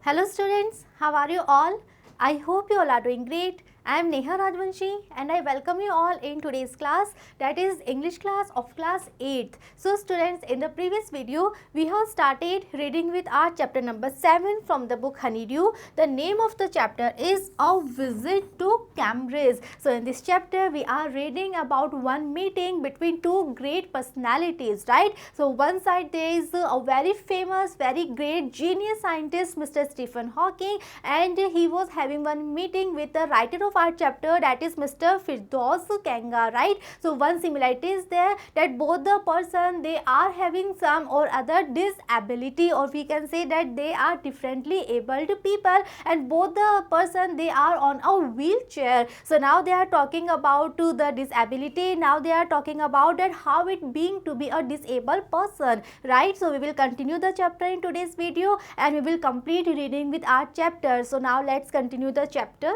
Hello students, how are you all? I hope you all are doing great. I am Neha Rajvanshi and I welcome you all in today's class, that is English class of class 8th. So students, in the previous video we have started reading with our chapter number 7 from the book Honeydew. The name of the chapter is A Visit to Cambridge. So in this chapter we are reading about one meeting between two great personalities, right? So one side there is a very famous, very great genius scientist, Mr. Stephen Hawking, and he was having one meeting with the writer of our chapter, that is Mr. Firdaus Kanga, right? So one similarity is there that both the person, they are having some or other disability, or we can say that they are differently abled people, and both the person, they are on a wheelchair. So now they are talking about the disability. Now they are talking about that how it being to be a disabled person, right? So we will continue the chapter in today's video and we will complete reading with our chapter. So now let's continue the chapter.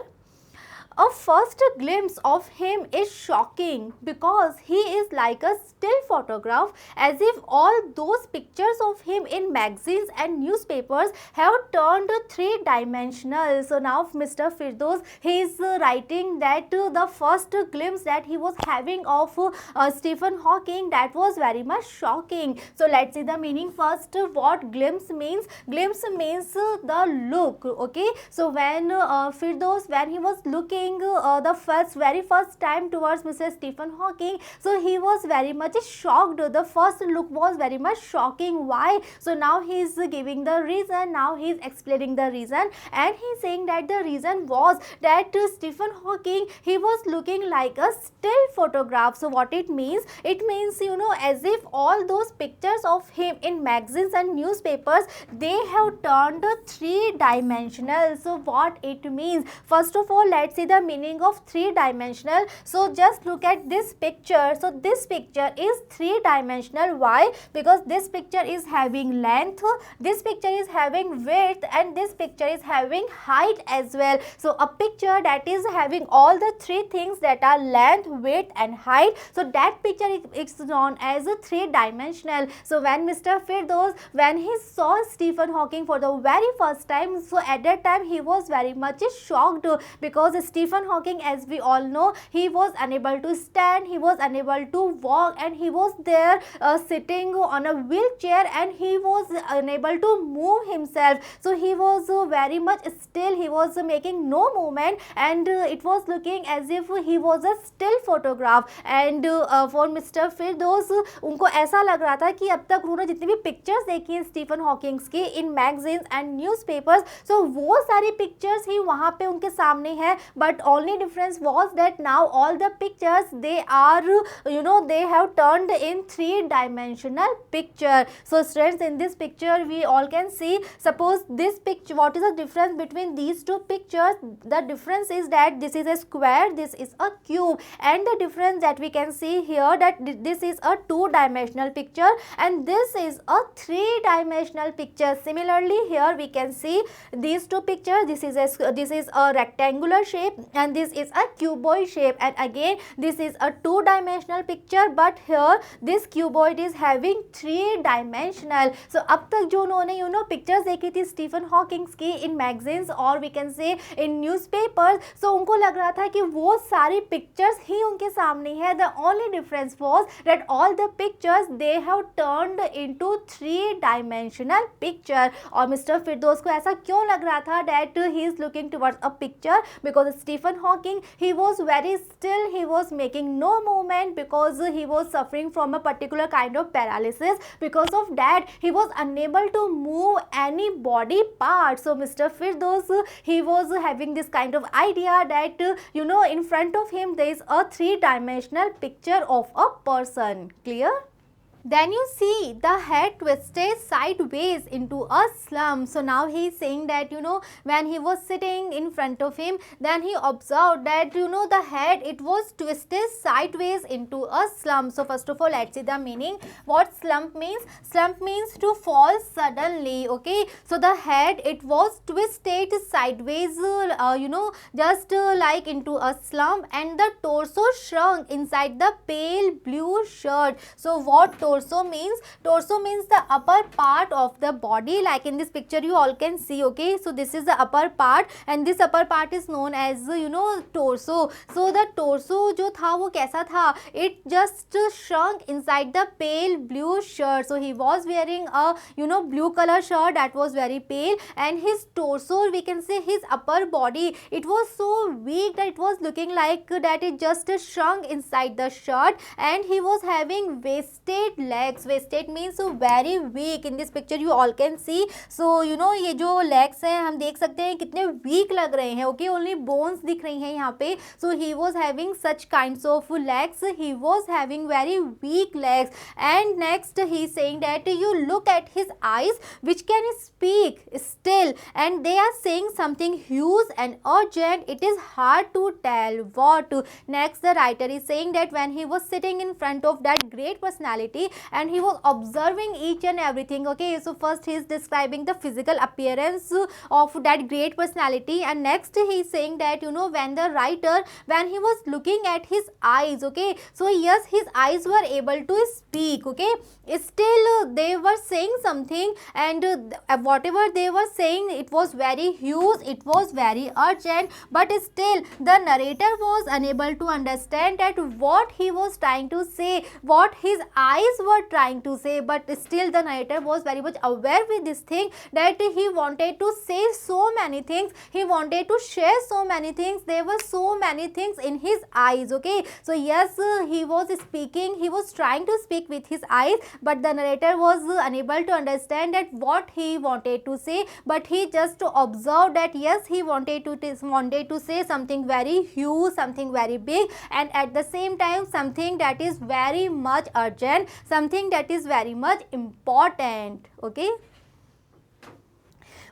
A first glimpse of him is shocking because he is like a still photograph, as if all those pictures of him in magazines and newspapers have turned three-dimensional. So now Mr. Firdaus, he is writing that the first glimpse that he was having of Stephen Hawking, that was very much shocking. So let's see the meaning first. What glimpse means? Glimpse means the look, okay? So when Firdaus, when he was looking the very first time towards Mr. Stephen Hawking, so he was very much shocked. The first look was very much shocking. Why? So now he is giving the reason, now he is explaining the reason, and he is saying that the reason was that Stephen Hawking, he was looking like a still photograph. So what it means? It means, you know, as if all those pictures of him in magazines and newspapers, they have turned three-dimensional. So what it means? First of all, let's see the meaning of three-dimensional. So just look at this picture. So this picture is three-dimensional. Why? Because this picture is having length, this picture is having width, and this picture is having height as well. So a picture that is having all the three things, that are length, width and height, so that picture is known as a three-dimensional. So when Mr. Firdaus, when he saw Stephen Hawking for the very first time, so at that time he was very much shocked, because Stephen Hawking, as we all know, he was unable to stand, he was unable to walk, and he was there sitting on a wheelchair, and he was unable to move himself. So he was very much still, he was making no movement, and it was looking as if he was a still photograph. And for Mr. Firdaus, उनको ऐसा लग रहा था कि अब तक उन्होंने जितनी भी पिक्चर्स देखी हैं स्टीफन हॉकिंग्स की इन मैगजीन्स एंड न्यूज़पेपर्स, सो वो सारी पिक्चर्स ही वहाँ पे उनके सामने है, but only difference was that now all the pictures, they are, you know, they have turned in three-dimensional picture. So students, in this picture we all can see, suppose this picture, what is the difference between these two pictures? The difference is that this is a square, this is a cube, and the difference that we can see here, that this is a two-dimensional picture and this is a three-dimensional picture. Similarly, here we can see these two pictures, this is a rectangular shape and this is a cuboid shape, and again this is a two-dimensional picture, but here this cuboid is having three-dimensional. So अब तक जो उन्होंने pictures देखी थी Stephen Hawking's की in magazines और we can see in newspapers, सो उनको लग रहा था कि वो सारी पिक्चर्स ही उनके सामने है. The only difference was that all the pictures they have turned into three-dimensional picture. और मिस्टर फिरदौस को ऐसा क्यों लग रहा था? That he is looking towards a picture because Stephen Hawking, he was very still, he was making no movement because he was suffering from a particular kind of paralysis. Because of that, he was unable to move any body part. So Mr. Firdaus, he was having this kind of idea that in front of him there is a three-dimensional picture of a person. Clear? Then you see the head twisted sideways into a slump. So now he is saying that when he was sitting in front of him, then he observed that the head, it was twisted sideways into a slump. So first of all, let's see the meaning. What slump means? Slump means to fall suddenly. Okay, so the head, it was twisted sideways, just like into a slump, and the torso shrunk inside the pale blue shirt. So what torso? torso means the upper part of the body, like in this picture you all can see. Okay, so this is the upper part and this upper part is known as torso. So the torso जो था वो कैसा था, it just shrunk inside the pale blue shirt. So he was wearing a blue color shirt that was very pale, and his torso, we can say his upper body, it was so weak that it was looking like that it just shrunk inside the shirt, and he was having wasted legs. Wasted means so very weak. In this picture you all can see. So ये जो legs हैं हम देख सकते हैं कितने weak लग रहे हैं. Okay, only bones दिख रही हैं यहाँ पे. So he was having such kinds of legs. He was having very weak legs. And next he is saying that you look at his eyes which can speak still, and they are saying something huge and urgent. It is hard to tell what. Next the writer is saying that when he was sitting in front of that great personality and he was observing each and everything. Okay, so first he is describing the physical appearance of that great personality, and next he is saying that when the writer, when he was looking at his eyes, okay, so yes, his eyes were able to speak. Okay, still they were saying something, and whatever they were saying, it was very huge, it was very urgent, but still the narrator was unable to understand that what he was trying to say, what his eyes were trying to say. But still the narrator was very much aware with this thing, that he wanted to say so many things, he wanted to share so many things, there were so many things in his eyes. Okay, so yes, he was speaking, he was trying to speak with his eyes, but the narrator was unable to understand that what he wanted to say, but he just observed that yes, he wanted to say something very huge, something very big, and at the same time something that is very much urgent, something that is very much important. Okay,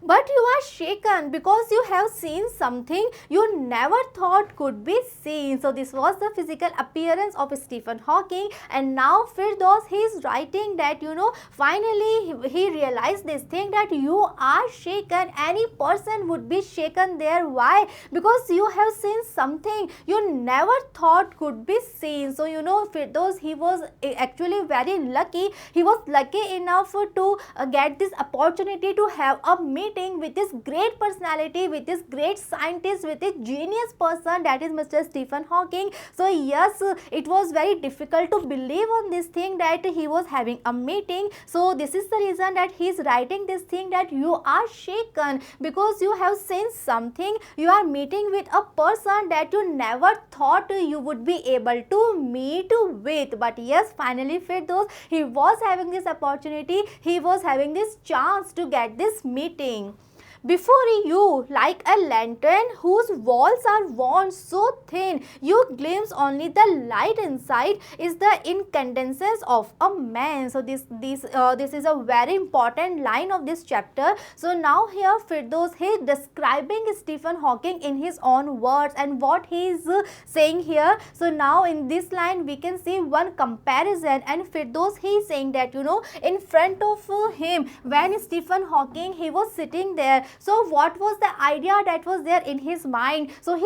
but you are shaken because you have seen something you never thought could be seen. So this was the physical appearance of Stephen Hawking, and now Firdaus, he is writing that finally he realized this thing, that you are shaken. Any person would be shaken there. Why? Because you have seen something you never thought could be seen. So Firdaus, he was actually very lucky. He was lucky enough to get this opportunity to have a meeting with this great personality, with this great scientist, with this genius person, that is Mr. Stephen Hawking. So yes, it was very difficult to believe on this thing, that he was having a meeting. So this is the reason that he is writing this thing, that you are shaken because you have seen something, you are meeting with a person that you never thought you would be able to meet with. But yes, finally Firdaus, he was having this opportunity, he was having this chance to get this meeting. Before you, like a lantern whose walls are worn so thin you glimpse only the light inside, is the incandescence of a man. So this is a very important line of this chapter. So now here Firdaus, he is describing Stephen Hawking in his own words, and what he is saying here. So now in this line we can see one comparison, and Firdaus, he is saying that in front of him, when Stephen Hawking, he was sitting there, so what was the idea that was there in his mind? So he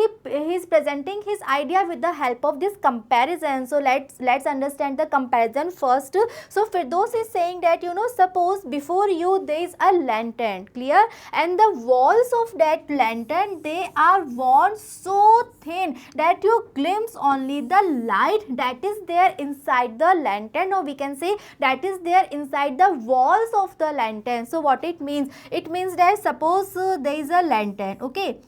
is presenting his idea with the help of this comparison. So let's understand the comparison first. So Firdaus is saying that suppose before you there is a lantern, clear, and the walls of that lantern, they are worn so thin that you glimpse only the light that is there inside the lantern, or we can say that is there inside the walls of the lantern. So what it means? It means that suppose there is a lantern, okay,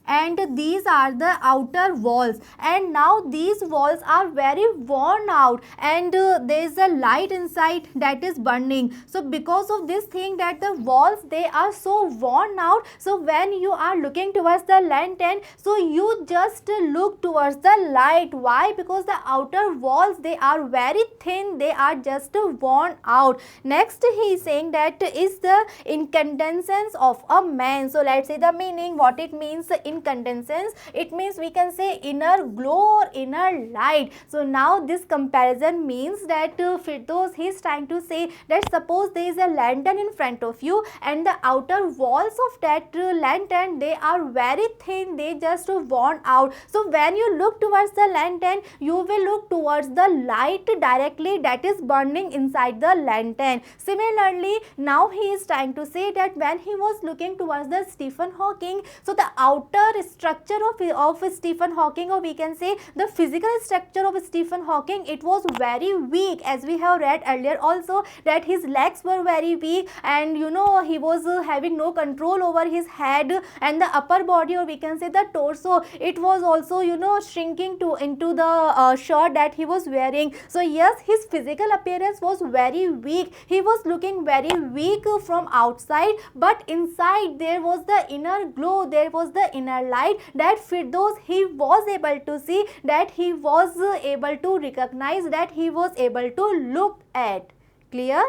and these are the outer walls, and now these walls are very worn out, and there is a light inside that is burning. So because of this thing, that the walls, they are so worn out, so when you are looking towards the lantern, so you just look towards the light. Why? Because the outer walls, they are very thin, they are just worn out. Next he is saying that is the incandescence of a man. So let's see the meaning, what it means. incandescence, it means we can say inner glow or inner light. So now this comparison means that Firdaus, he is trying to say that suppose there is a lantern in front of you and the outer walls of that lantern, they are very thin, they just worn out. So when you look towards the lantern, you will look towards the light directly that is burning inside the lantern. Similarly, now he is trying to say that when he was looking towards the Stephen Hawking, so the outer structure of Stephen Hawking, or we can say the physical structure of Stephen Hawking, it was very weak, as we have read earlier also that his legs were very weak, and he was having no control over his head, and the upper body, or we can say the torso, it was also shrinking into the shirt that he was wearing. So yes, his physical appearance was very weak, he was looking very weak from outside, but inside there was the inner glow, there was the inner light that Firdaus, he was able to see, that he was able to recognize, that he was able to look at. Clear?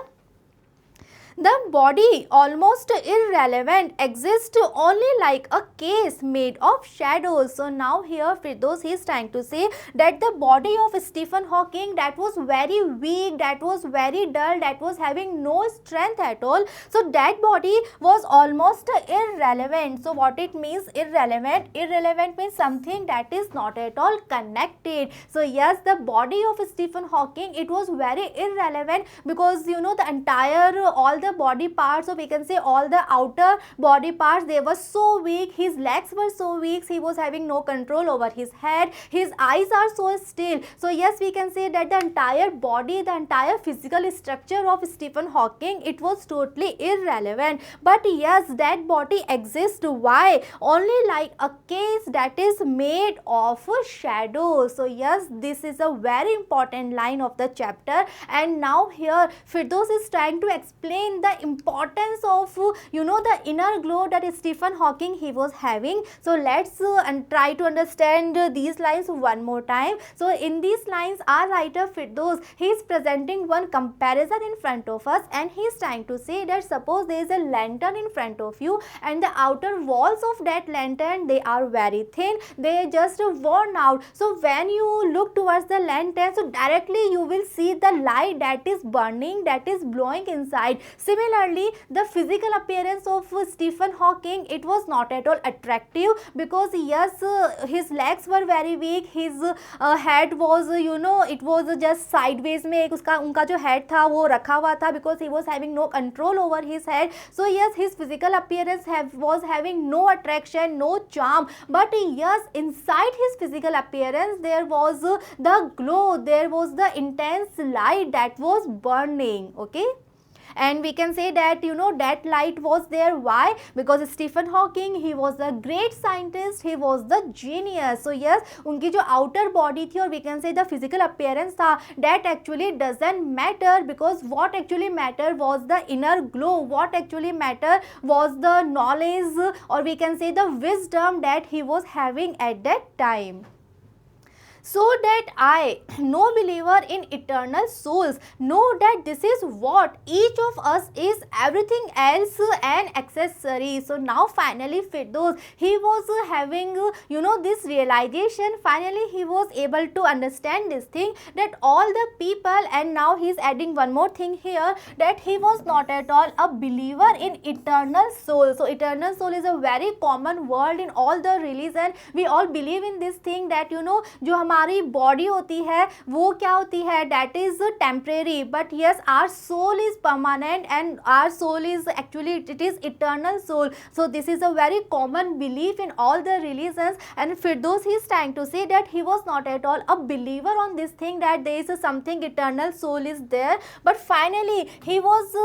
The body, almost irrelevant, exists only like a case made of shadows. So now here Firdaus, he is trying to say that the body of Stephen Hawking, that was very weak, that was very dull, that was having no strength at all. So that body was almost irrelevant. So what it means irrelevant? Irrelevant means something that is not at all connected. So yes, the body of Stephen Hawking, it was very irrelevant, because the entire, all the body parts, or we can say all the outer body parts, they were so weak, his legs were so weak, he was having no control over his head, his eyes are so still. So yes, we can say that the entire body, the entire physical structure of Stephen Hawking, it was totally irrelevant. But yes, that body exists. Why? Only like a case that is made of shadows. So yes, this is a very important line of the chapter, and now here Firdaus is trying to explain the importance of the inner glow that Stephen Hawking, he was having. So let's try to understand these lines one more time. So in these lines, our writer Firdaus, he is presenting one comparison in front of us, and he is trying to say that suppose there is a lantern in front of you, and the outer walls of that lantern, they are very thin, they are just worn out. So when you look towards the lantern, so directly you will see the light that is burning, that is blowing inside. Similarly, the physical appearance of Stephen Hawking, it was not at all attractive, because yes, his legs were very weak, his head was it was just sideways में एक उसका उनका जो head था वो रखा हुआ था, because he was having no control over his head. So yes, his physical appearance was having no attraction, no charm, but yes, inside his physical appearance there was the glow, there was the intense light that was burning. Okay, and we can say that that light was there. Why? Because Stephen Hawking, he was a great scientist, he was the genius. So yes, उनकी जो outer body थी, और we can say the physical appearance था, that actually doesn't matter, because what actually matter was the inner glow, what actually matter was the knowledge, or we can say the wisdom that he was having at that time. So that I, no believer in eternal souls, know that this is what each of us is, everything else an accessory. So now finally Firdaus, he was having this realization, finally he was able to understand this thing, that all the people, and now he is adding one more thing here, that he was not at all a believer in eternal soul. So eternal soul is a very common word in all the religion. We all believe in this thing that जो हमारी body होती है वो क्या होती है, that is temporary, but yes our soul is permanent, and our soul is actually it is eternal soul. So this is a very common belief in all the religions, and Firdaus, he is trying to say that he was not at all a believer on this thing, that there is something eternal soul is there, but finally he was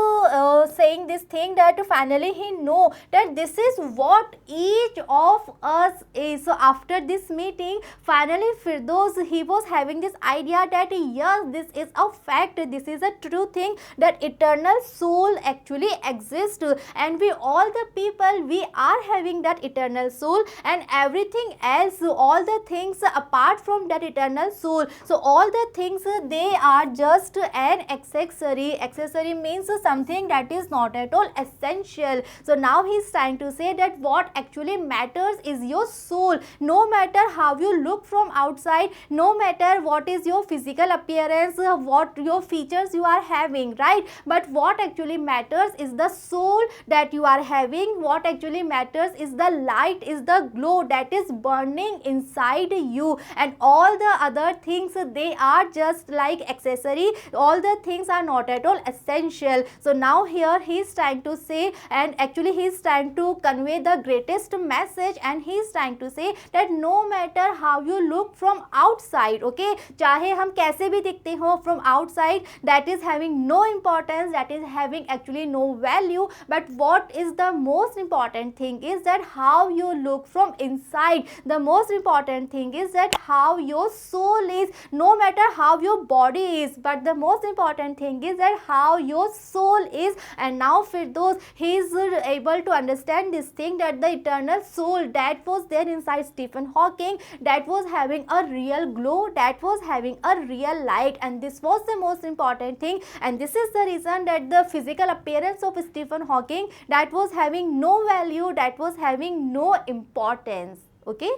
saying this thing, that finally he know that this is what each of us is. So after this meeting, finally Firdaus, Firdaus, he was having this idea that yes, this is a fact, this is a true thing, that eternal soul actually exists, and we all the people, we are having that eternal soul, and everything else, all the things apart from that eternal soul, so all the things, they are just an accessory. Accessory means something that is not at all essential. So now he is trying to say that what actually matters is your soul. No matter how you look from outside, no matter what is your physical appearance, what your features you are having, right, but what actually matters is the soul that you are having. What actually matters is the light, is the glow that is burning inside you, and all the other things, they are just like accessory. All the things are not at all essential. So now here he is trying to say, and actually he is trying to convey the greatest message, and he is trying to say that no matter how you look from outside, okay, चाहे हम कैसे भी दिखते हो from outside, that is having no importance, that is having actually no value, but what is the most important thing is that how you look from inside. The most important thing is that how your soul is, no matter how your body is, but the most important thing is that how your soul is. And now Firdaus, he is able to understand this thing, that the eternal soul that was there inside Stephen Hawking, that was having a real glow, that was having a real light, and this was the most important thing. And this is the reason that the physical appearance of Stephen Hawking, that was having no value, that was having no importance. Okay.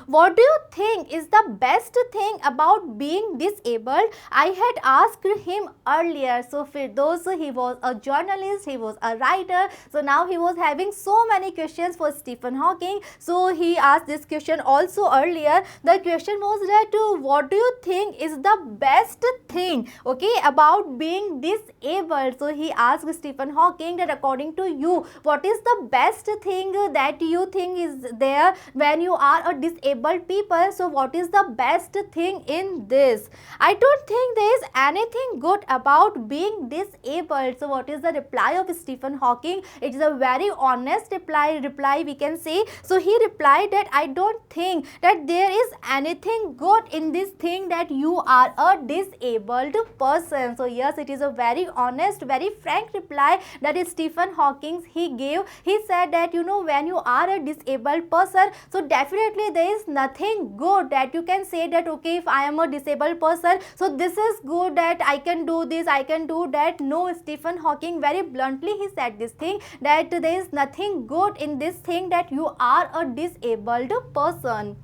What do you think is the best thing about being disabled? I had asked him earlier. So Firdaus, he was a journalist, he was a writer. So now he was having so many questions for Stephen Hawking. So he asked this question also earlier. The question was that what do you think is the best thing, okay, about being disabled? So he asked Stephen Hawking that according to you, what is the best thing that you think is there when you are a disabled people? So what is the best thing in this? I don't think there is anything good about being disabled. So what is the reply of Stephen Hawking? It is a very honest reply we can say. So he replied that I don't think that there is anything good in this thing that you are a disabled person. So yes, it is a very honest, very frank reply that is Stephen Hawking he gave. He said that when you are a disabled person, so definitely there is nothing good that you can say that okay, if I am a disabled person, so this is good that I can do this, I can do that. No, Stephen Hawking very bluntly he said this thing, that there is nothing good in this thing that you are a disabled person.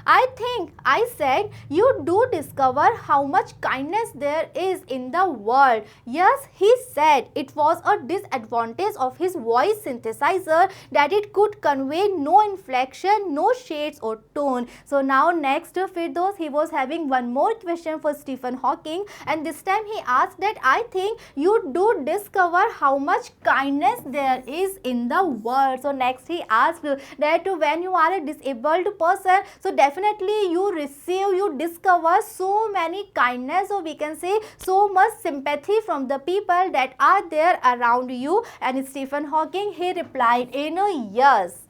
I think I said you do discover how much kindness there is in the world. Yes, he said it was a disadvantage of his voice synthesizer that it could convey no inflection, no shades or tone. So now next Firdaus, he was having one more question for Stephen Hawking, and this time he asked that I think you do discover how much kindness there is in the world. So next he asked that when you are a disabled person, so definitely you discover so many kindness, or we can say so much sympathy from the people that are there around you. And Stephen Hawking he replied in a yes.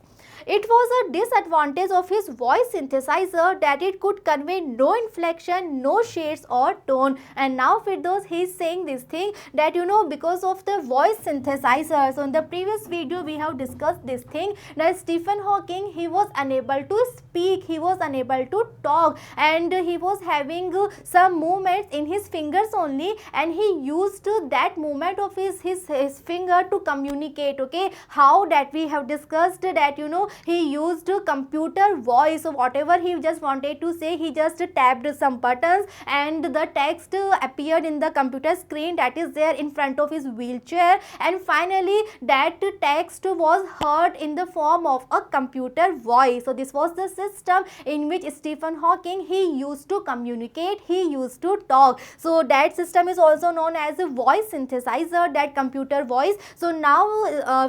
It was a disadvantage of his voice synthesizer that it could convey no inflection, no shades or tone. And now Firdaus, he is saying this thing that because of the voice synthesizer. So in the previous video we have discussed this thing, that Stephen Hawking he was unable to speak, he was unable to talk, and he was having some movements in his fingers only, and he used that movement of his finger to communicate. Okay, how that we have discussed that he used computer voice. So whatever he just wanted to say, he just tapped some buttons and the text appeared in the computer screen that is there in front of his wheelchair, and finally that text was heard in the form of a computer voice. So this was the system in which Stephen Hawking he used to communicate, he used to talk. So that system is also known as a voice synthesizer, that computer voice. So now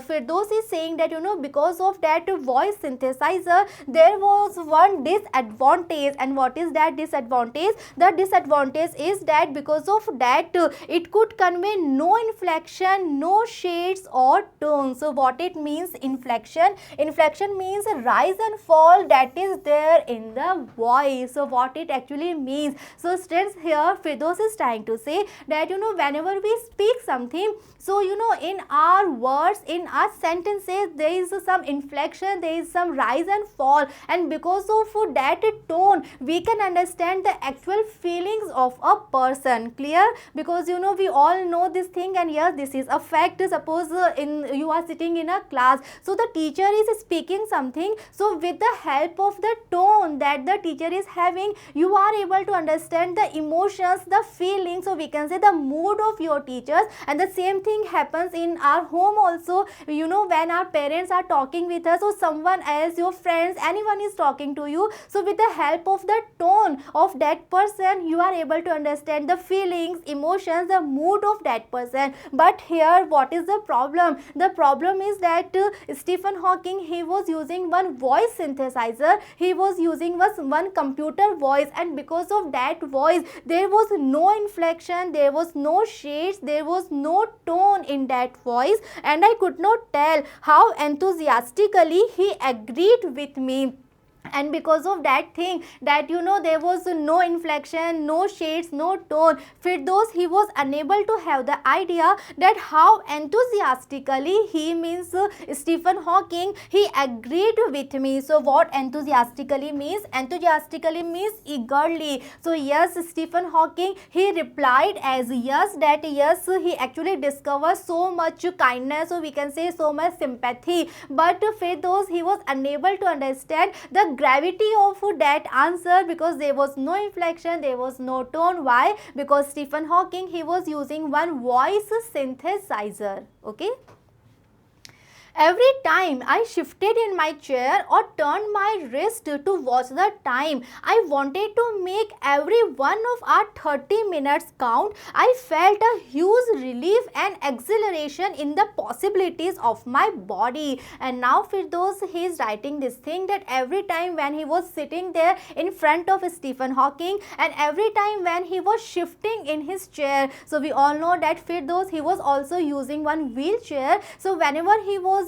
Firdaus is saying that because of that voice voice synthesizer, there was one disadvantage. And what is that disadvantage? The disadvantage is that because of that it could convey no inflection, no shades or tones. So what it means, inflection? Inflection means rise and fall that is there in the voice. So what it actually means? So students, here Firdaus is trying to say that whenever we speak something, so in our words, in our sentences, there is some inflection, there is some rise and fall, and because of that tone we can understand the actual feelings of a person. Clear? Because we all know this thing, and yes, this is a fact. Suppose you are sitting in a class, so the teacher is speaking something, so with the help of the tone that the teacher is having, you are able to understand the emotions, the feelings, so we can say the mood of your teachers. And the same thing happens in our home also, when our parents are talking with us, or someone else, your friends, anyone is talking to you, so with the help of the tone of that person, you are able to understand the feelings, emotions, the mood of that person. But here what is the problem? The problem is that Stephen Hawking, he was using one voice synthesizer, he was using one computer voice, and because of that voice there was no inflection, there was no shades, there was no tone in that voice, and I could not tell how enthusiastically he agreed with me. And because of that thing, that there was no inflection, no shades, no tone, Firdaus, he was unable to have the idea that how enthusiastically he means Stephen Hawking, he agreed with me. So what enthusiastically means? Enthusiastically means eagerly. So yes, Stephen Hawking, he replied as yes, that yes, he actually discovered so much kindness, so we can say so much sympathy. But Firdaus, he was unable to understand the gravity of that answer, because there was no inflection, there was no tone. Why? Because Stephen Hawking, he was using one voice synthesizer. Okay. Every time I shifted in my chair or turned my wrist to watch the time, I wanted to make every one of our 30 minutes count. I felt a huge relief and exhilaration in the possibilities of my body. And now Firdaus, he is writing this thing, that every time when he was sitting there in front of Stephen Hawking, and every time when he was shifting in his chair, so we all know that Firdaus, he was also using one wheelchair. So whenever he was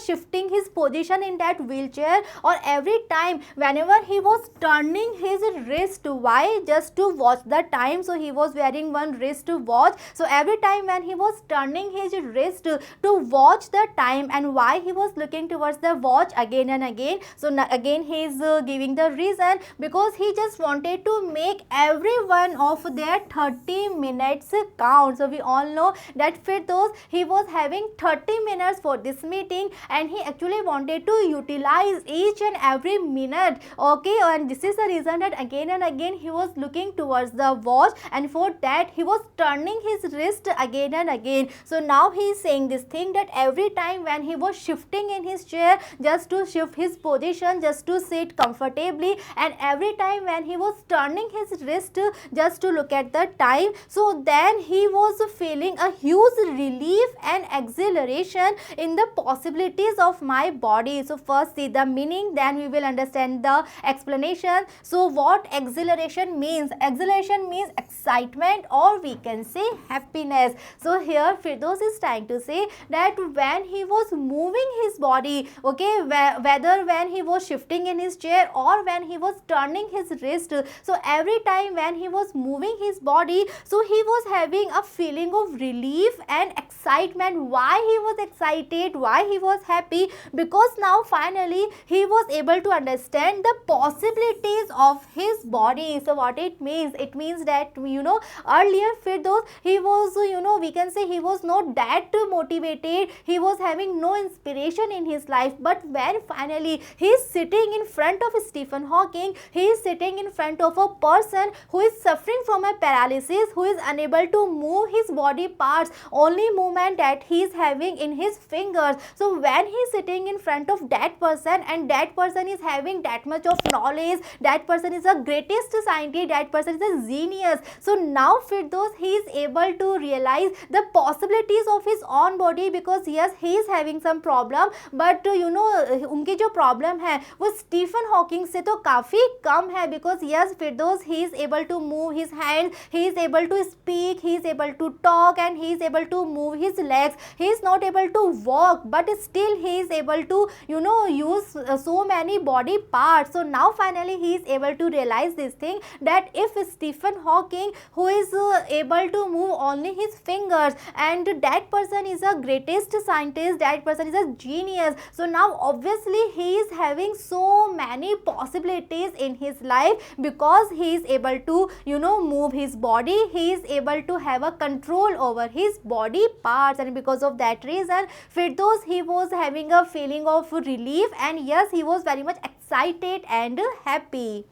shifting his position in that wheelchair, or every time whenever he was turning his wrist, why? Just to watch the time. So he was wearing one wrist watch, so every time when he was turning his wrist to watch the time, and why he was looking towards the watch again and again, so again he is giving the reason, because he just wanted to make every one of their 30 minutes count. So we all know that Firdaus, he was having 30 minutes for this meeting, and he actually wanted to utilize each and every minute. Okay, and this is the reason that again and again he was looking towards the watch, and for that he was turning his wrist again and again. So now he is saying this thing, that every time when he was shifting in his chair just to shift his position, just to sit comfortably, and every time when he was turning his wrist just to look at the time, so then he was feeling a huge relief and exhilaration in the possibilities of my body. So first see the meaning, then we will understand the explanation. So what exhilaration means? Exhilaration means excitement, or we can say happiness. So here Firdaus is trying to say that when he was moving his body, okay, whether when he was shifting in his chair or when he was turning his wrist, so every time when he was moving his body, so he was having a feeling of relief and excitement. Why he was excited? Why he was happy? Because now finally he was able to understand the possibilities of his body. So what it means? It means that earlier Firdaus, he was we can say he was not that motivated, he was having no inspiration in his life. But when finally he is sitting in front of Stephen Hawking, he is sitting in front of a person who is suffering from a paralysis, who is unable to move his body parts, only movement that he is having in his fingers. So when he's sitting in front of that person and that person is having that much of knowledge, that person is the greatest scientist, that person is a genius. So now Firdaus, he is able to realize the possibilities of his own body, because yes, he is having some problem, but उनकी जो problem है वो Stephen Hawking से तो काफ़ी कम है, because yes Firdaus he is able to move his hand, he is able to speak, he is able to talk and he is able to move his legs. He is not able to walk, but still he is able to use so many body parts. So now finally he is able to realize this thing, that if Stephen Hawking, who is able to move only his fingers, and that person is a greatest scientist, that person is a genius, so now obviously he is having so many possibilities in his life, because he is able to move his body, he is able to have a control over his body parts. And because of that reason, Firdaus, he was having a feeling of relief, and yes, he was very much excited and happy.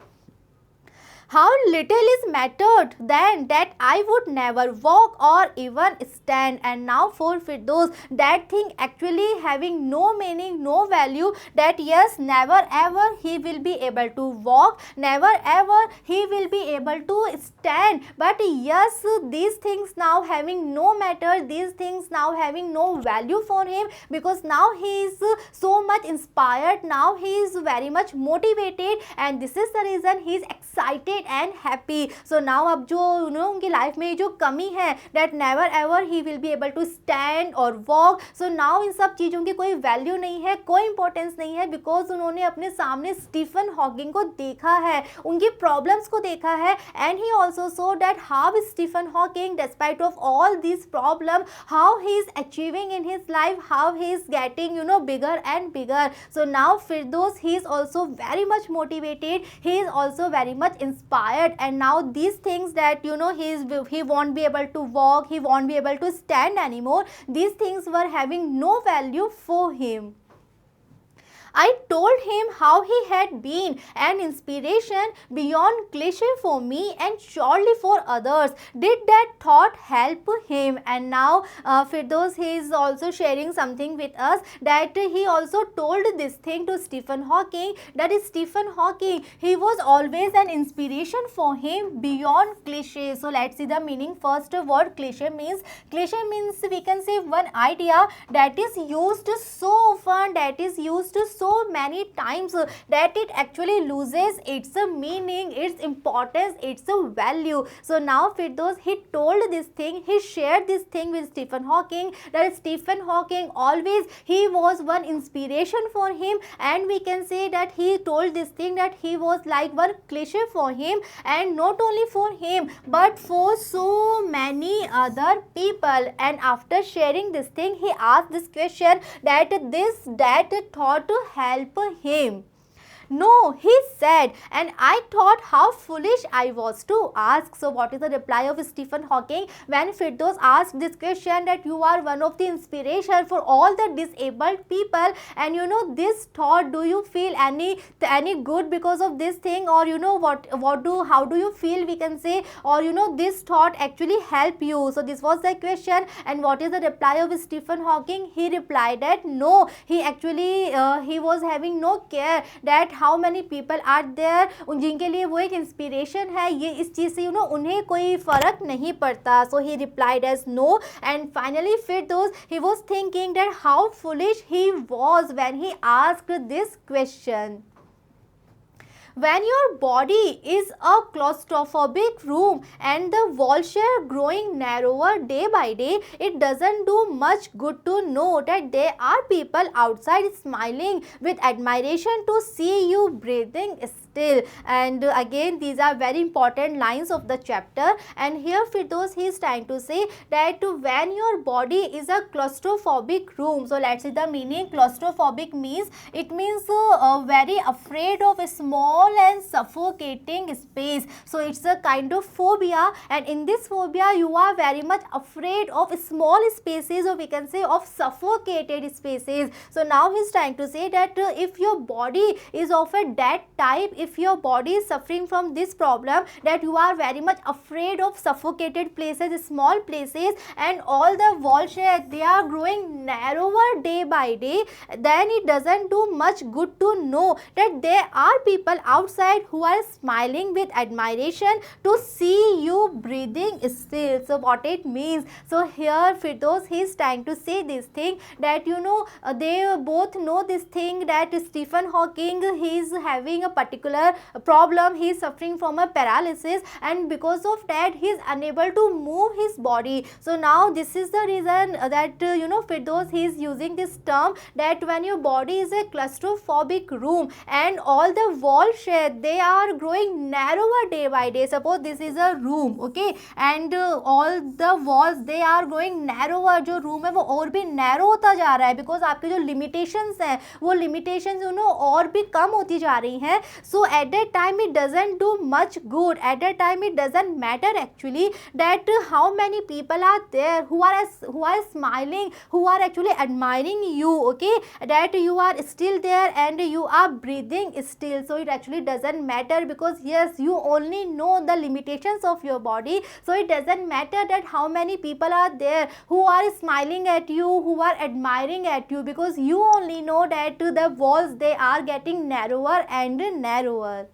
How little is mattered then that I would never walk or even stand. And now for Firdaus, that thing actually having no meaning, no value, that yes, never ever he will be able to walk, never ever he will be able to stand. But yes, these things now having no matter, these things now having no value for him, because now he is so much inspired, now he is very much motivated, and this is the reason he is excited and happy. So now अब जो उनकी life में जो कमी है, that never ever he will be able to stand or walk. So now इन सब चीज़ों की कोई वैल्यू नहीं है, कोई इंपॉर्टेंस नहीं है, बिकॉज उन्होंने अपने सामने स्टीफन हॉकिंग को देखा है, उनकी प्रॉब्लम्स को देखा है, and he also saw that how Stephen Hawking despite of all this problem, how he is achieving in his life, how he is getting bigger and bigger. So now Firdaus, he is also very much motivated, he is also very much inspired, and now these things that he won't be able to walk, he won't be able to stand anymore, these things were having no value for him. I told him how he had been an inspiration beyond cliche for me and surely for others. Did that thought help him? And now Firdaus, he is also sharing something with us, that he also told this thing to Stephen Hawking, that Stephen Hawking, he was always an inspiration for him beyond cliche. So let's see the meaning. First word cliche means we can say one idea that is used so often, that is used so many times, that it actually loses its meaning, its importance, its value. So now Firdaus, he told this thing, he shared this thing with Stephen Hawking, that Stephen Hawking always, he was one inspiration for him, and we can say that he told this thing, that he was like one cliche for him, and not only for him but for so many other people. And after sharing this thing, he asked this question, that thought to help him. No, he said, and I thought how foolish I was to ask. So what is the reply of Stephen Hawking when Firdaus asked this question, that you are one of the inspiration for all the disabled people, and this thought, do you feel any good because of this thing, or how do you feel, we can say, or this thought actually help you? So this was the question, and what is the reply of Stephen Hawking? He replied that no, he actually he was having no care that how many people are there जिनके लिए वो एक inspiration है, ये इस चीज़ से उन्हें कोई फ़र्क नहीं पड़ता. So he replied as no, and finally Firdaus, he was thinking that how foolish he was when he asked this question. When your body is a claustrophobic room and the wall share growing narrower day by day, it doesn't do much good to know that there are people outside smiling with admiration to see you breathing still. And again, these are very important lines of the chapter, and here Firdaus, he is trying to say that when your body is a claustrophobic room. So let's see the meaning. Claustrophobic means, it means very afraid of a small and suffocating space. So it's a kind of phobia, and in this phobia you are very much afraid of small spaces, or we can say of suffocated spaces. So now he's trying to say that if your body is of a that type, if your body is suffering from this problem, that you are very much afraid of suffocated places, small places, and all the wall shade they are growing narrower day by day, then it doesn't do much good to know that there are people outside who are smiling with admiration to see you breathing still. So what it means, so here Firdaus, he is trying to say this thing that they both know this thing that Stephen Hawking, he is having a particular problem, he is suffering from a paralysis, and because of that he is unable to move his body. So now this is the reason that Firdaus, he is using this term that when your body is a claustrophobic room and all the wall shade they are growing narrower day by day. Suppose this is a room, okay, and all the walls they are growing narrower, जो room है वो और भी narrow होता जा रहा है, because आपके जो लिमिटेशंस हैं वो लिमिटेशंस और भी कम होती जा रही हैं. So at that time it doesn't do much good, at that time it doesn't matter actually that how many people are there who are smiling, who are actually admiring you, okay, that you are still there and you are breathing still. So it actually doesn't matter, because yes, you only know the limitations of your body, so it doesn't matter that how many people are there who are smiling at you, who are admiring at you, because you only know that the walls they are getting narrower and narrower.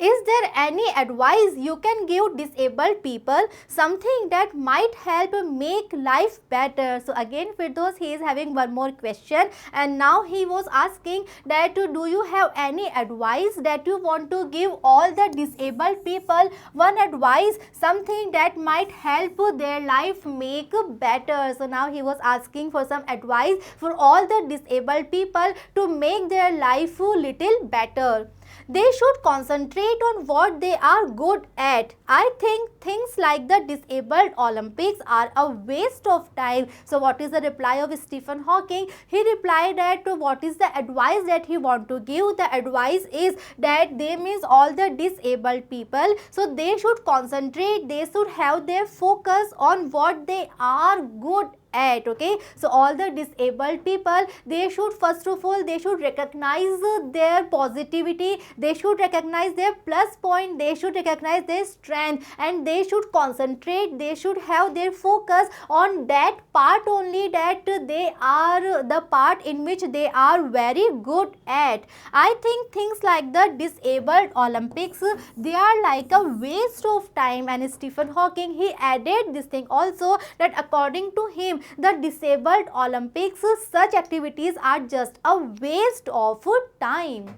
Is there any advice you can give disabled people, something that might help make life better? So again Firdaus, he is having one more question, and now he was asking that do you have any advice that you want to give all the disabled people, one advice, something that might help their life make better. So now he was asking for some advice for all the disabled people to make their life a little better. They should concentrate on what they are good at. I think things like the disabled Olympics are a waste of time. So what is the reply of Stephen Hawking? He replied that what is the advice that he want to give? The advice is that they means all the disabled people. So they should concentrate, they should have their focus on what they are good at, okay. So all the disabled people, they should first of all, they should recognize their positivity, they should recognize their plus point, they should recognize their strength, and they should concentrate, they should have their focus on that part only, that they are the part in which they are very good at. I think things like the disabled Olympics, they are like a waste of time. And Stephen Hawking, he added this thing also, that according to him, the disabled Olympics, such activities are just a waste of time.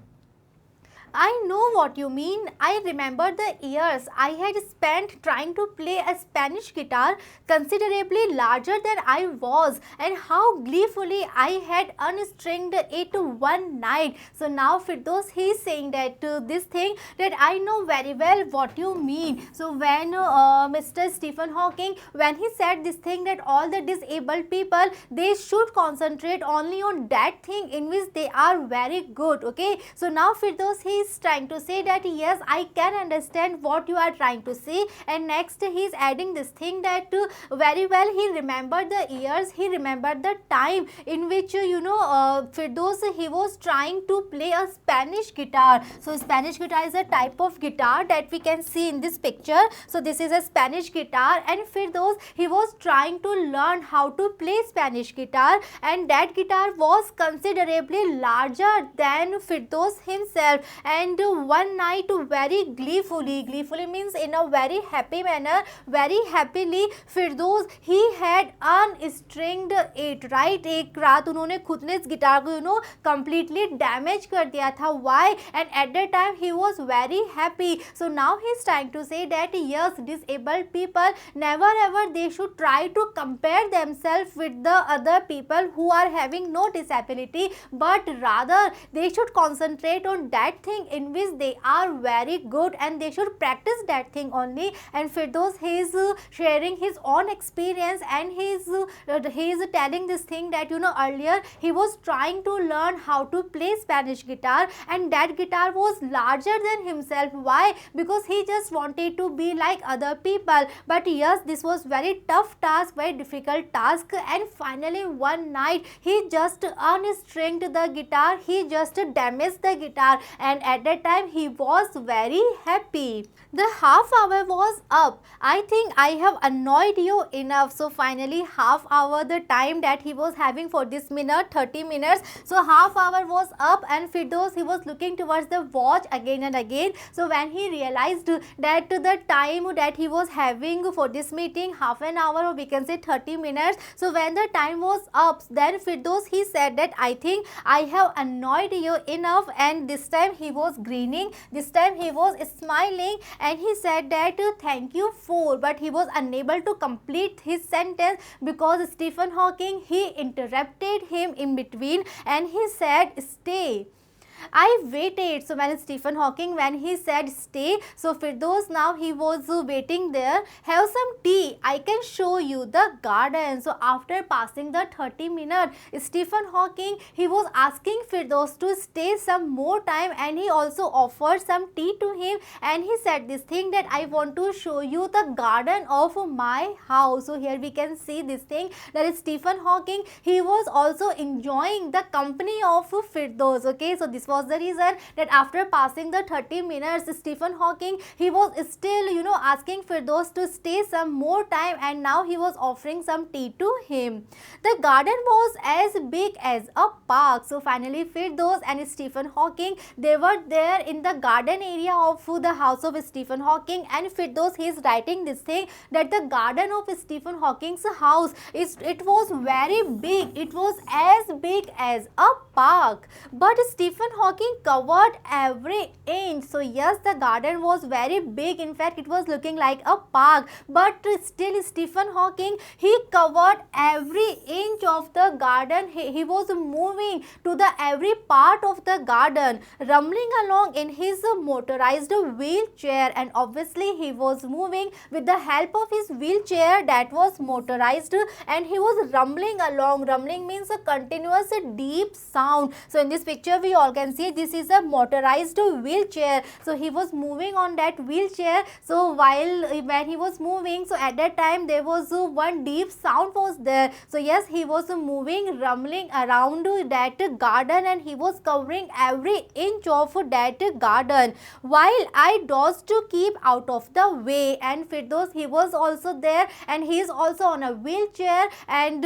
I know what you mean. I remember the years I had spent trying to play a Spanish guitar considerably larger than I was, and how gleefully I had unstringed it one night. So now Firdaus, he is saying that this thing, that I know very well what you mean. So when Mr. Stephen Hawking, when he said this thing that all the disabled people, they should concentrate only on that thing in which they are very good, okay. So now Firdaus, he is trying to say that yes, I can understand what you are trying to say, and next he is adding this thing that very well he remembered the years, he remembered the time in which Firdaus, he was trying to play a Spanish guitar. So Spanish guitar is a type of guitar that we can see in this picture. So this is a Spanish guitar, and Firdaus, he was trying to learn how to play Spanish guitar, and that guitar was considerably larger than Firdaus himself. And one night, very gleefully means in a very happy manner, very happily, Firdaus, he had unstringed it, right. एक रात उन्होंने खुद ने इस guitar को completely damage कर दिया था. Why? And at that time he was very happy. So now he is trying to say that yes, disabled people, never ever they should try to compare themselves with the other people who are having no disability, but rather they should concentrate on that thing in which they are very good, and they should practice that thing only. And Firdaus, he is sharing his own experience, and he is telling this thing that earlier he was trying to learn how to play Spanish guitar, and that guitar was larger than himself. Why? Because he just wanted to be like other people. But yes, this was very tough task, very difficult task, and finally one night he just unstringed the guitar, he just damaged the guitar, and at that time he was very happy. The half hour was up. I think I have annoyed you enough. So finally half hour, the time that he was having for this minute, 30 minutes. So half hour was up and Firdaus, he was looking towards the watch again and again. So when he realized that the time that he was having for this meeting, half an hour, or we can say 30 minutes. So when the time was up, then Firdaus, he said that I think I have annoyed you enough, and this time he was grinning, this time he was smiling, and he said that thank you for, but he was unable to complete his sentence because Stephen Hawking, he interrupted him in between and he said stay. I waited. So when Stephen Hawking, when he said stay, so Firdaus, now he was waiting there. Have some tea. I can show you the garden. So after passing the 30 minutes, Stephen Hawking, he was asking Firdaus to stay some more time, and he also offered some tea to him, and he said this thing that I want to show you the garden of my house. So here we can see this thing, that is Stephen Hawking, he was also enjoying the company of Firdaus. Okay, so this was the reason that after passing the 30 minutes, Stephen Hawking, he was still, asking Firdaus to stay some more time, and now he was offering some tea to him. The garden was as big as a park. So finally Firdaus and Stephen Hawking, they were there in the garden area of the house of Stephen Hawking, and Firdaus, he is writing this thing that the garden of Stephen Hawking's house it was very big, it was as big as a park, but Stephen Hawking covered every inch. So yes, the garden was very big, in fact it was looking like a park, but still Stephen Hawking, he covered every inch of the garden. He was moving to the every part of the garden, rumbling along in his motorized wheelchair, and obviously he was moving with the help of his wheelchair that was motorized, and he was rumbling along. Rumbling means a continuous deep sound. So in this picture we all can see this is a motorized wheelchair. So he was moving on that wheelchair. So when he was moving, so at that time there was one deep sound was there. So yes, he was moving, rumbling around that garden, and he was covering every inch of that garden, while I dodged to keep out of the way. And Firdaus, he was also there, and he is also on a wheelchair, and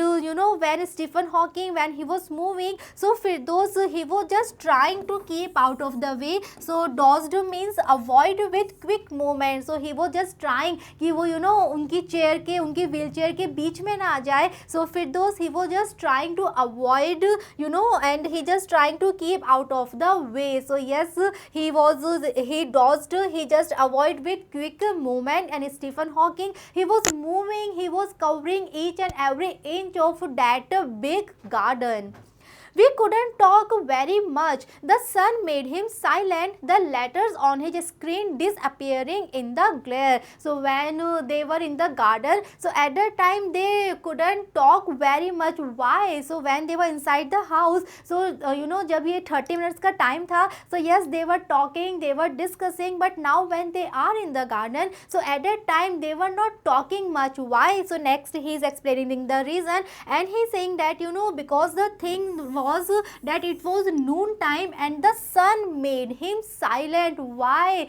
when Stephen Hawking, when he was moving, so Firdaus, he was just trying to keep out of the way. So dodged means avoid with quick movement. So he was just trying कि वो उनकी chair के, उनकी wheelchair के बीच में ना आ जाए. So Firdaus, he was just trying to avoid, and he just trying to keep out of the way. So yes, he dodged, he just avoid with quick movement, and Stephen Hawking, he was moving, he was covering each and every inch of that big garden. We couldn't talk very much. The sun made him silent, the letters on his screen disappearing in the glare. So when they were in the garden, so at that time they couldn't talk very much. Why? So when they were inside the house, so जब ये 30 minutes का time था, so yes, they were talking, they were discussing, but now when they are in the garden, so at that time they were not talking much. Why? So next he is explaining the reason, and he is saying that because the thing was that it was noon time and the sun made him silent. Why?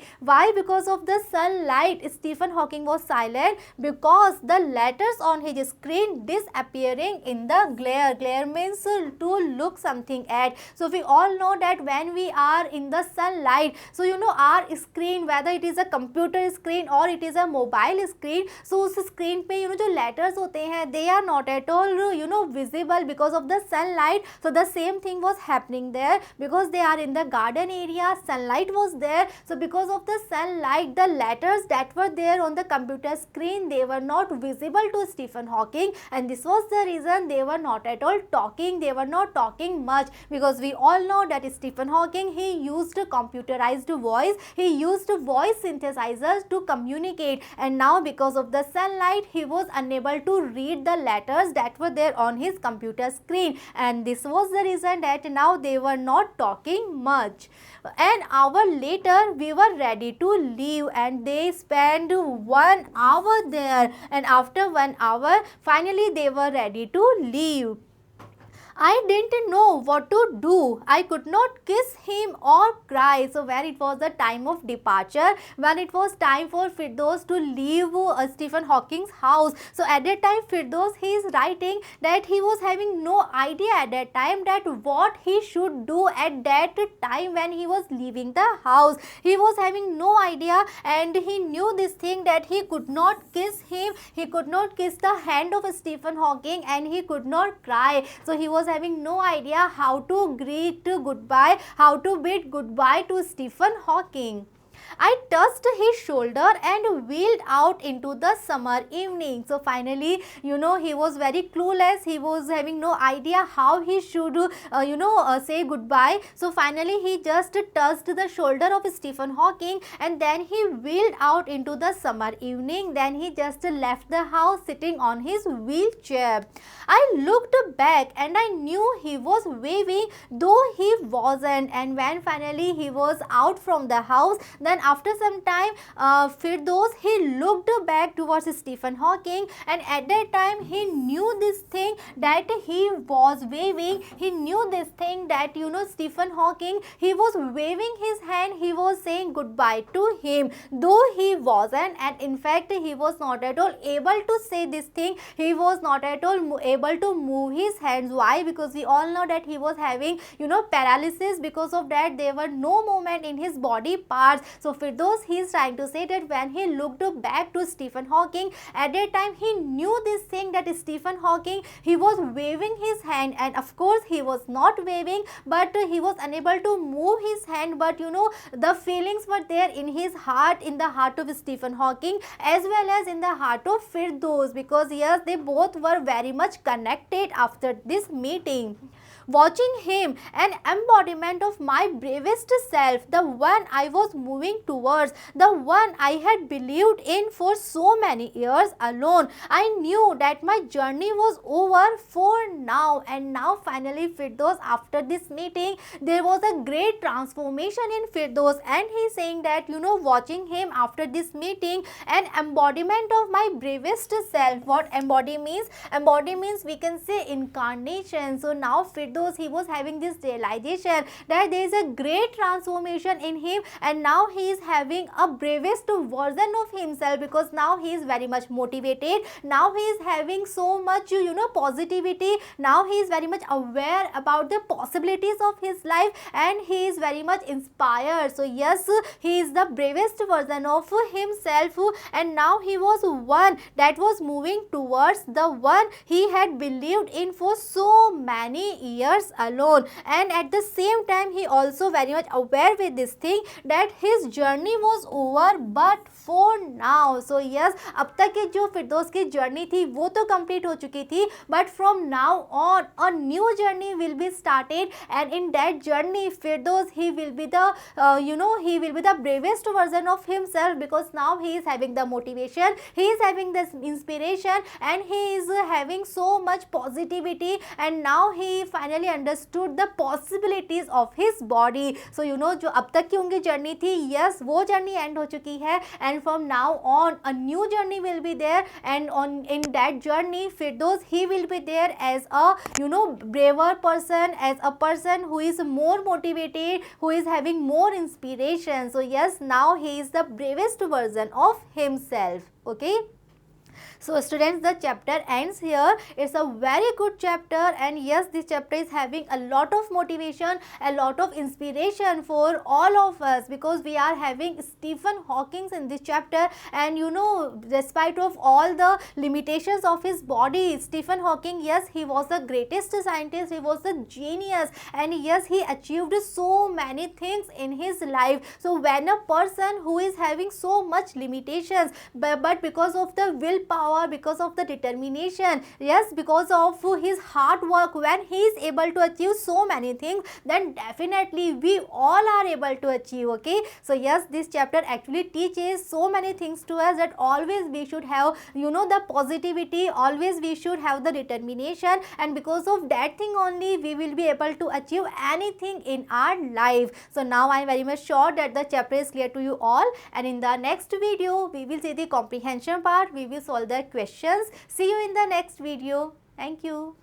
Because of the sunlight, Stephen Hawking was silent because the letters on his screen disappearing in the glare. Glare means to look something at. So we all know that when we are in the sunlight, so our screen, whether it is a computer screen or it is a mobile screen, so उस screen पे जो letters होते हैं, they are not at all visible because of the sunlight. So the same thing was happening there, because they are in the garden area, sunlight was there. So because of the sunlight, the letters that were there on the computer screen, they were not visible to Stephen Hawking, and this was the reason they were not at all talking. They were not talking much, because we all know that Stephen Hawking, he used computerized voice, he used voice synthesizers to communicate, and now because of the sunlight, he was unable to read the letters that were there on his computer screen, and this was the reason that now they were not talking much. An hour later, we were ready to leave, and they spent 1 hour there, and after 1 hour, finally they were ready to leave. I didn't know what to do. I could not kiss him or cry. So when it was the time of departure, when it was time for Firdaus to leave Stephen Hawking's house, so at that time Firdaus, he is writing that he was having no idea at that time that what he should do at that time when he was leaving the house. He was having no idea, and he knew this thing that he could not kiss him, he could not kiss the hand of Stephen Hawking, and he could not cry. So he was having no idea how to greet goodbye, how to bid goodbye to Stephen Hawking. I touched his shoulder and wheeled out into the summer evening. So finally, he was very clueless. He was having no idea how he should, say goodbye. So finally, he just touched the shoulder of Stephen Hawking, and then he wheeled out into the summer evening. Then he just left the house sitting on his wheelchair. I looked back and I knew he was waving, though he wasn't. And when finally he was out from the house, then after some time, Firdaus, he looked back towards Stephen Hawking, and at that time he knew this thing that he was waving. He knew this thing that Stephen Hawking, he was waving his hand, he was saying goodbye to him, though he wasn't, and in fact he was not at all able to say this thing. He was not at all able to move his hands. Why? Because we all know that he was having paralysis. Because of that, there were no movement in his body parts. So Firdaus, he is trying to say that when he looked back to Stephen Hawking, at that time he knew this thing that Stephen Hawking, he was waving his hand, and of course he was not waving, but he was unable to move his hand. But the feelings were there in his heart, in the heart of Stephen Hawking as well as in the heart of Firdaus, because yes, they both were very much connected after this meeting. Watching him, an embodiment of my bravest self, the one I was moving towards, the one I had believed in for so many years alone, I knew that my journey was over for now. And now finally Firdaus, after this meeting, there was a great transformation in Firdaus, and he is saying that watching him after this meeting, an embodiment of my bravest self. What embody means? Embody means we can say incarnation. So now Firdaus, he was having this realization that there is a great transformation in him, and now he is having a bravest version of himself, because now he is very much motivated. Now he is having so much positivity. Now he is very much aware about the possibilities of his life, and he is very much inspired. So yes, he is the bravest version of himself, and now he was one that was moving towards the one he had believed in for so many years alone. And at the same time, he also very much aware with this thing that his journey was over but for now. So yes, अब तक की जो फिरदौस की journey थी वो तो complete हो चुकी थी, but from now on a new journey will be started, and in that journey Firdaus, he will be the he will be the bravest version of himself, because now he is having the motivation, he is having this inspiration, and he is having so much positivity, and now he finally understood the possibilities of his body. So जो अब तक की उनकी journey थी, yes, वो journey and हो चुकी है, and from now on a new journey will be there, and in that journey Firdaus, he will be there as a braver person, as a person who is more motivated, who is having more inspiration. So yes, now he is the bravest version of himself. Okay. So students, the chapter ends here. It's a very good chapter, and yes, this chapter is having a lot of motivation, a lot of inspiration for all of us, because we are having Stephen Hawking in this chapter, and despite of all the limitations of his body, Stephen Hawking, yes, he was the greatest scientist, he was a genius, and yes, he achieved so many things in his life. So when a person who is having so much limitations, but because of the willpower, because of the determination, yes, because of his hard work, when he is able to achieve so many things, then definitely we all are able to achieve. Okay, so yes, this chapter actually teaches so many things to us, that always we should have the positivity, always we should have the determination, and because of that thing only we will be able to achieve anything in our life. So now I am very much sure that the chapter is clear to you all, and in the next video we will see the comprehension part, we will solve the questions. See you in the next video. Thank you.